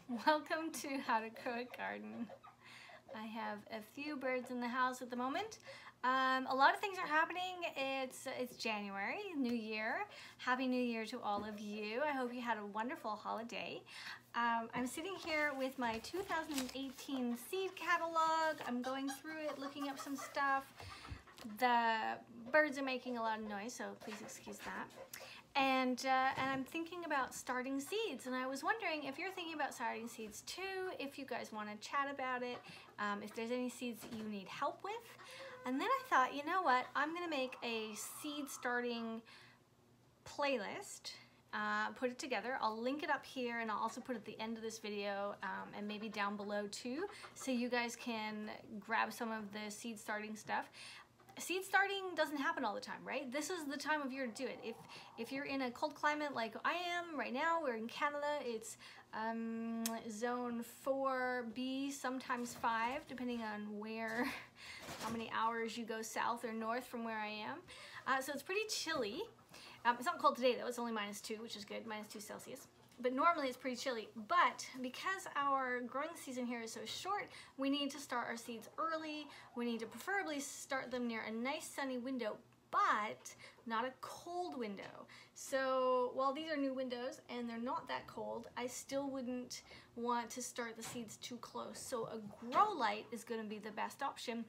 Welcome to How to Grow a Garden. I have a few birds in the house at the moment. A lot of things are happening. It's January, New Year. Happy New Year to all of you. I hope you had a wonderful holiday. I'm sitting here with my 2018 seed catalog. I'm going through it, looking up some stuff. The birds are making a lot of noise, so please excuse that. And I'm thinking about starting seeds, and I was wondering if you're thinking about starting seeds too, if you guys want to chat about it, if there's any seeds that you need help with. And then I thought, you know what, I'm gonna make a seed starting playlist, put it together. I'll link it up here, and I'll also put it at the end of this video and maybe down below too, so you guys can grab some of the seed starting stuff. Seed starting doesn't happen all the time, right? This is the time of year to do it. If you're in a cold climate like I am right now, we're in Canada, it's zone 4B, sometimes 5, depending on how many hours you go south or north from where I am. So it's pretty chilly. It's not cold today though, it's only -2, which is good, -2 Celsius. But normally it's pretty chilly. But because our growing season here is so short, we need to start our seeds early. We need to preferably start them near a nice sunny window, but not a cold window. So while these are new windows and they're not that cold, I still wouldn't want to start the seeds too close. So a grow light is going to be the best option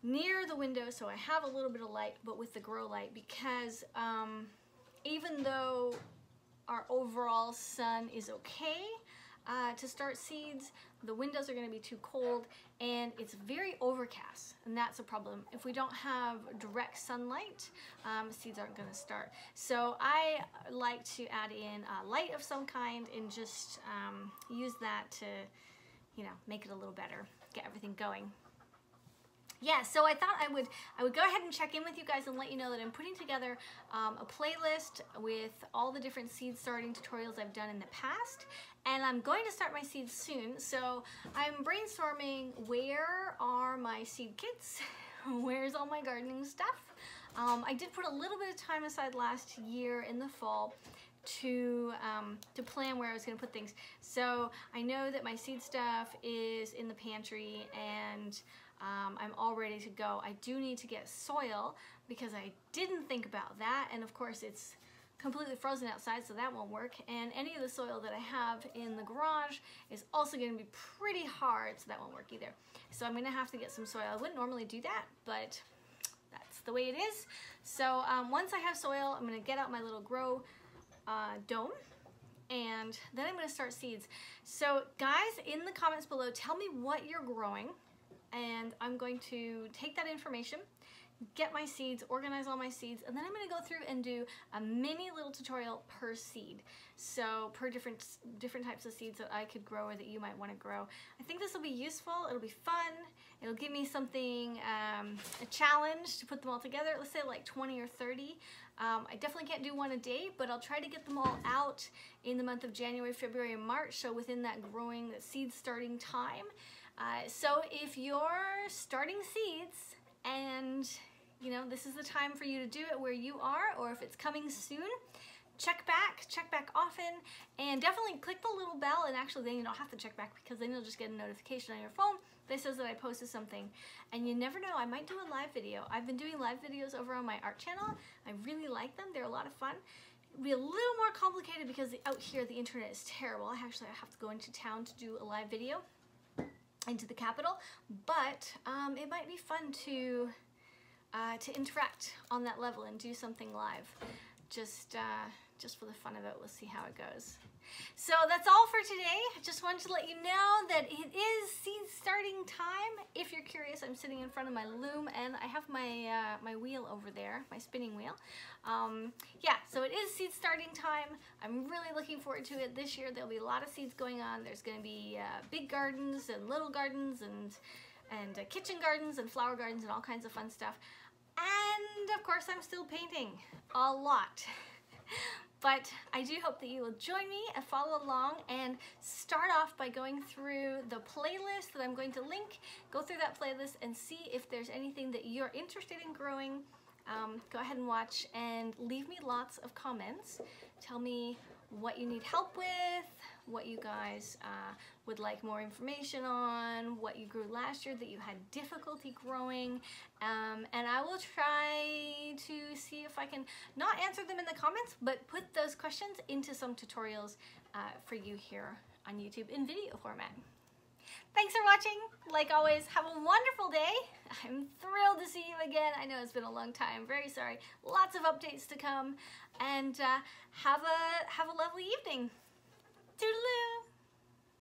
near the window, so I have a little bit of light, but with the grow light, because even though our overall sun is okay to start seeds, the windows are going to be too cold, and it's very overcast, and that's a problem. If we don't have direct sunlight, seeds aren't going to start. So I like to add in light of some kind and just use that to, make it a little better, get everything going. Yeah, so I thought I would go ahead and check in with you guys and let you know that I'm putting together a playlist with all the different seed starting tutorials I've done in the past, and I'm going to start my seeds soon. So I'm brainstorming, where are my seed kits? Where's all my gardening stuff? I did put a little bit of time aside last year in the fall to plan where I was going to put things. So I know that my seed stuff is in the pantry, and I'm all ready to go. I do need to get soil because I didn't think about that, and of course it's completely frozen outside, so that won't work. And any of the soil that I have in the garage is also going to be pretty hard, so that won't work either. So I'm going to have to get some soil. I wouldn't normally do that, but that's the way it is. So once I have soil, I'm going to get out my little grow dome, and then I'm going to start seeds. So guys, in the comments below, tell me what you're growing, and I'm going to take that information, get my seeds, organize all my seeds, and then I'm going to go through and do a mini little tutorial per seed. So per different types of seeds that I could grow or that you might want to grow. I think this will be useful. It'll be fun. It'll give me something, a challenge to put them all together. Let's say like 20 or 30. I definitely can't do one a day, but I'll try to get them all out in the month of January, February, and March. So within that seed starting time. So if you're starting seeds and this is the time for you to do it where you are, or if it's coming soon, check back often, and definitely click the little bell. And actually then you don't have to check back, because then you'll just get a notification on your phone that says that I posted something. And you never know, I might do a live video. I've been doing live videos over on my art channel. I really like them. They're a lot of fun. It'll be a little more complicated because out here the internet is terrible. I have to go into town to do a live video into the capital, but it might be fun to interact on that level and do something live, just for the fun of it. We'll see how it goes. So that's all for today. I just wanted to let you know that it is seed starting time. If you're curious, I'm sitting in front of my loom, and I have my my wheel over there, my spinning wheel. Yeah, so it is seed starting time. I'm really looking forward to it. This year there'll be a lot of seeds going on. There's going to be big gardens and little gardens and kitchen gardens and flower gardens and all kinds of fun stuff. And of course I'm still painting a lot. But I do hope that you will join me and follow along, and start off by going through the playlist that I'm going to link. Go through that playlist and see if there's anything that you're interested in growing. Go ahead and watch and leave me lots of comments. Tell me what you need help with, what you guys would like more information on, what you grew last year that you had difficulty growing, and I will try to see if I can not answer them in the comments, but put those questions into some tutorials for you here on YouTube in video format. Thanks for watching. Like always, have a wonderful day. I'm thrilled to see you again. I know it's been a long time. Very sorry. Lots of updates to come, and have a lovely evening. Toodaloo!